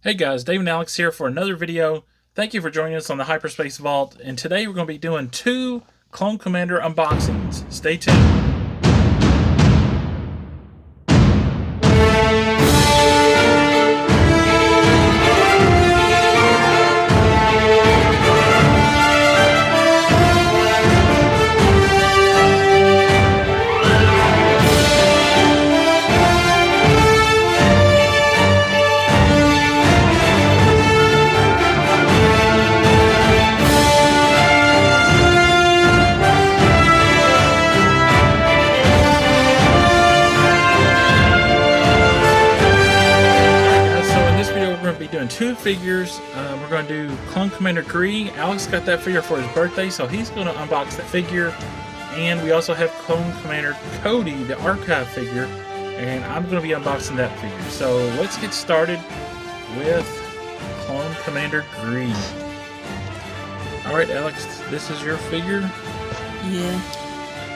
Hey guys, Dave and Alex here for another video. Thank you for joining us on the Hyperspace Vault, and today we're going to be doing two Clone Commander unboxings. Stay tuned. Be doing two figures. We're going to do Clone Commander Gree. Alex got that figure for his birthday, so he's going to unbox that figure. And we also have Clone Commander Cody, the archive figure, and I'm going to be unboxing that figure. So let's get started with Clone Commander Gree. Alright Alex, this is your figure? Yeah.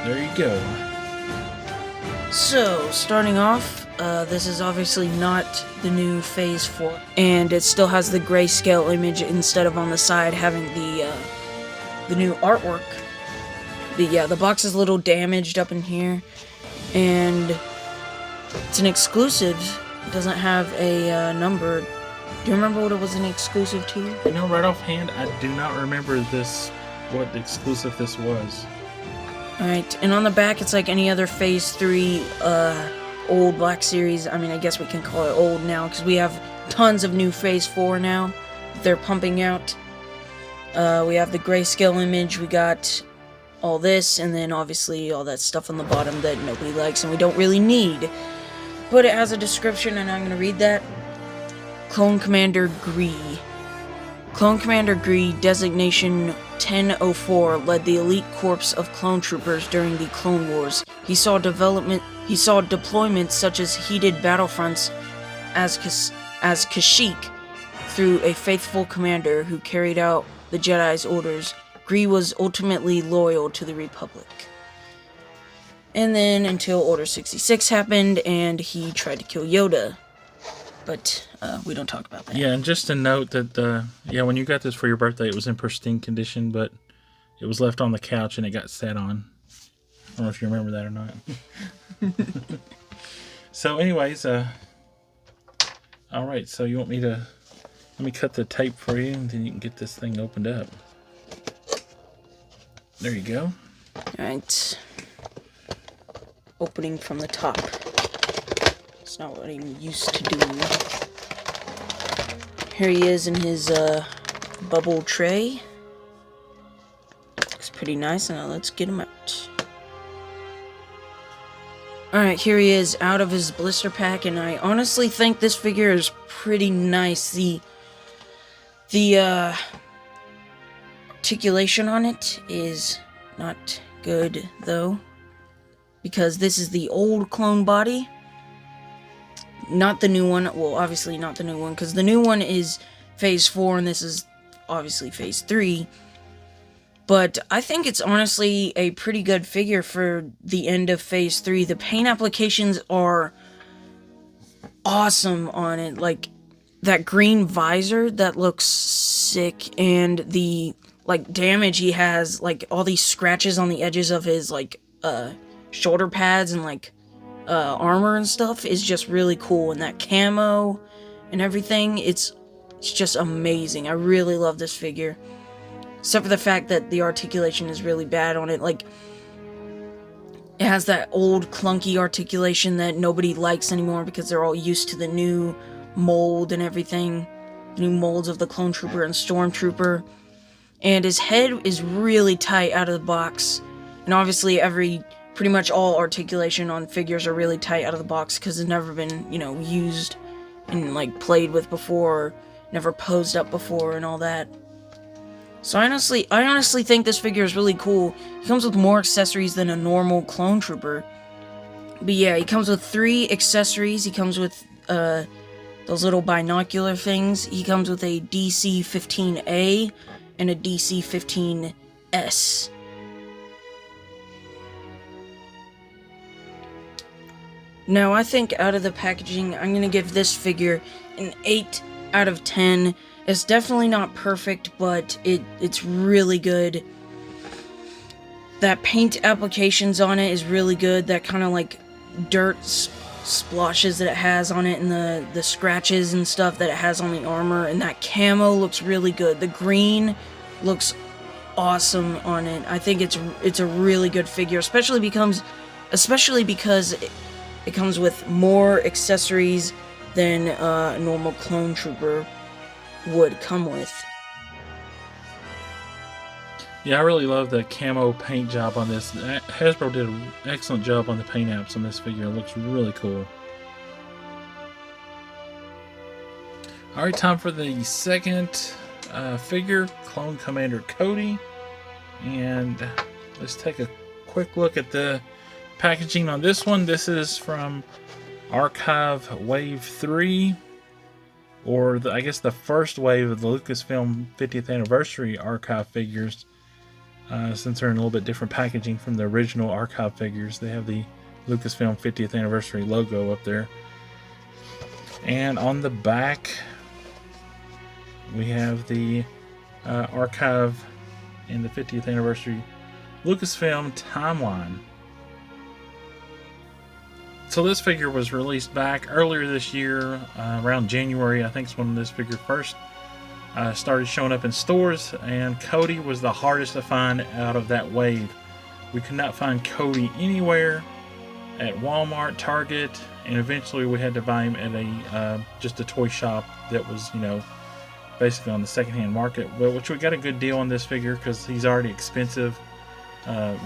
There you go. So, starting off, this is obviously not the new Phase 4, and it still has the grayscale image instead of on the side having the new artwork. But yeah, the box is a little damaged up in here, and it's an exclusive. It doesn't have a number. Do you remember what it was an exclusive to? You know, right offhand, I do not remember this, what exclusive this was. Alright, and on the back it's like any other Phase 3 old Black Series. I mean, I guess we can call it old now, because we have tons of new Phase 4 now they're pumping out. We have the grayscale image, we got all this, and then obviously all that stuff on the bottom that nobody likes and we don't really need. But it has a description, and I'm going to read that. Clone Commander Gree. Clone Commander Gree, designation 1004, led the elite corps of clone troopers during the Clone Wars. He saw deployments such as heated battlefronts as Kashyyyk through a faithful commander who carried out the Jedi's orders. Gree was ultimately loyal to the Republic. And then until Order 66 happened and he tried to kill Yoda. But we don't talk about that. Yeah, and just to note that, when you got this for your birthday, it was in pristine condition, but it was left on the couch and it got sat on. I don't know if you remember that or not. So anyways, alright, so you want me to, let me cut the tape for you, and then you can get this thing opened up. There you go. Alright. Opening from the top. It's not what I'm used to doing. Here he is in his bubble tray. Looks pretty nice. Now let's get him out. Alright, here he is out of his blister pack, and I honestly think this figure is pretty nice. The articulation on it is not good, though, because this is the old clone body. Not the new one. Well, obviously not the new one, because the new one is Phase 4, and this is obviously Phase 3. But I think it's honestly a pretty good figure for the end of Phase 3. The paint applications are awesome on it. Like, that green visor, that looks sick, and the, like, damage he has, like, all these scratches on the edges of his, like, shoulder pads and, like, armor and stuff is just really cool, and that camo and everything, it's just amazing. I really love this figure, except for the fact that the articulation is really bad on it. Like, it has that old clunky articulation that nobody likes anymore because they're all used to the new mold and everything, the new molds of the Clone Trooper and Stormtrooper. And his head is really tight out of the box, and obviously pretty much all articulation on figures are really tight out of the box because it's never been, used and, like, played with before, never posed up before and all that. So I honestly think this figure is really cool. He comes with more accessories than a normal Clone Trooper. But yeah, he comes with 3 accessories. He comes with those little binocular things. He comes with a DC-15A and a DC-15S. Now, I think out of the packaging, I'm going to give this figure an 8 out of 10. It's definitely not perfect, but it's really good. That paint applications on it is really good. That kind of like dirt splotches that it has on it, and the scratches and stuff that it has on the armor, and that camo looks really good. The green looks awesome on it. I think it's a really good figure, especially because it comes with more accessories than a normal clone trooper would come with. Yeah, I really love the camo paint job on this. Hasbro did an excellent job on the paint apps on this figure. It looks really cool. Alright, time for the second figure, Clone Commander Cody. And let's take a quick look at the packaging on this one. This is from Archive Wave 3, or I guess the first wave of the Lucasfilm 50th Anniversary Archive figures. Since they're in a little bit different packaging from the original Archive figures, they have the Lucasfilm 50th Anniversary logo up there. And on the back, we have the Archive and the 50th Anniversary Lucasfilm timeline. So this figure was released back earlier this year, around January, I think is when this figure first started showing up in stores, and Cody was the hardest to find out of that wave. We could not find Cody anywhere at Walmart, Target, and eventually we had to buy him at a just a toy shop that was, you know, basically on the secondhand market, which we got a good deal on this figure because he's already expensive,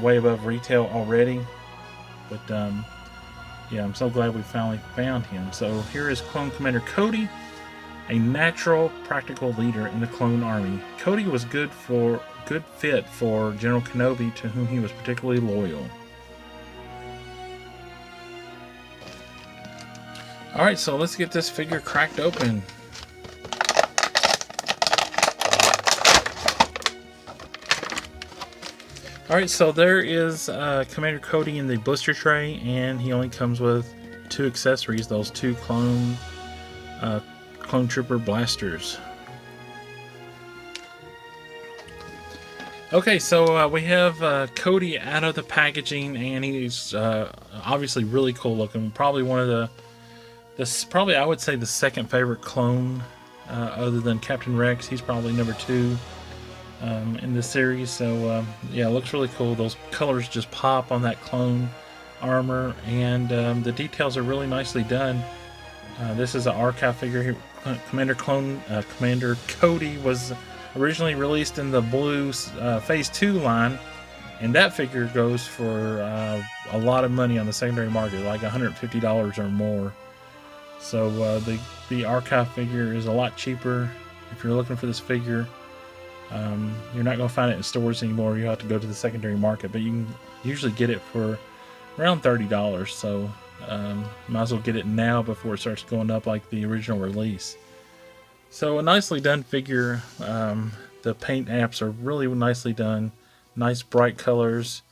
way above retail already. But yeah, I'm so glad we finally found him. So here is Clone Commander Cody, a natural, practical leader in the clone army. Cody was good fit for General Kenobi, to whom he was particularly loyal. Alright, so let's get this figure cracked open. Alright, so there is Commander Cody in the blister tray, and he only comes with 2 accessories, those 2 clone Trooper blasters. Okay, so we have Cody out of the packaging, and he's obviously really cool looking. Probably one of the probably I would say the second favorite clone, other than Captain Rex. He's probably number 2 in the series. So yeah, it looks really cool. Those colors just pop on that clone armor, and the details are really nicely done. This is an archive figure here. Commander Cody was originally released in the blue Phase 2 line, and that figure goes for a lot of money on the secondary market, like $150 or more. So the archive figure is a lot cheaper. If you're looking for this figure, you're not going to find it in stores anymore. You have to go to the secondary market, but you can usually get it for around $30. So might as well get it now before it starts going up like the original release. So a nicely done figure. The paint apps are really nicely done. Nice bright colors,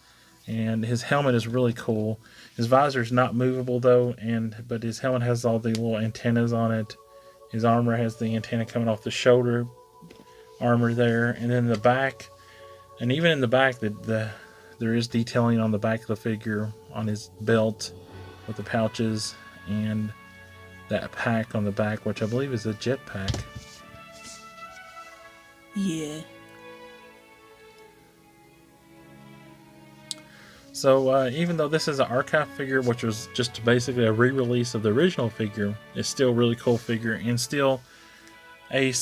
and his helmet is really cool. His visor is not movable though, but his helmet has all the little antennas on it. His armor has the antenna coming off the shoulder armor there, and then the back, and even in the back, there is detailing on the back of the figure, on his belt with the pouches, and that pack on the back, which I believe is a jet pack. Yeah. So even though this is an archive figure, which was just basically a re-release of the original figure, it's still a really cool figure, and still a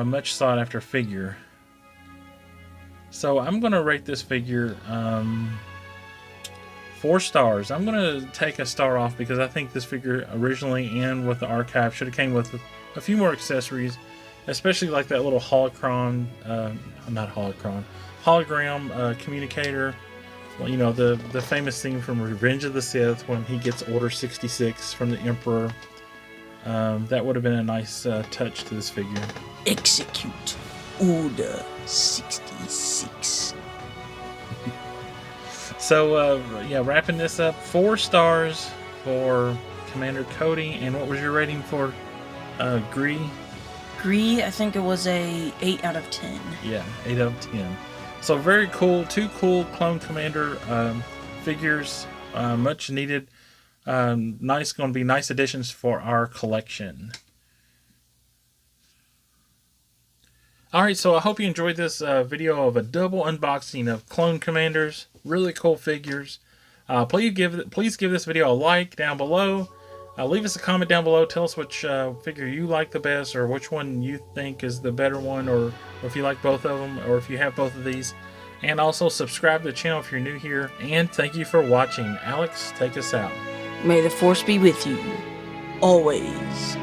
much sought after figure. So I'm going to rate this figure 4 stars. I'm going to take a star off because I think this figure originally and with the archive should have came with a few more accessories, especially like that little hologram communicator. Well, you know, the famous scene from Revenge of the Sith when he gets Order 66 from the Emperor. That would have been a nice touch to this figure. Execute Order 66. So, yeah, wrapping this up, 4 stars for Commander Cody. And what was your rating for Gree? Gree, I think it was a 8 out of 10. Yeah, 8 out of 10. So very cool. 2 cool Clone Commander figures. Much needed. Nice, going to be nice additions for our collection. Alright, so I hope you enjoyed this video of a double unboxing of Clone Commanders. Really cool figures. Please give this video a like down below. Leave us a comment down below. Tell us which figure you like the best, or which one you think is the better one, or if you like both of them, or if you have both of these. And also subscribe to the channel if you're new here. And thank you for watching. Alex, take us out. May the Force be with you. Always.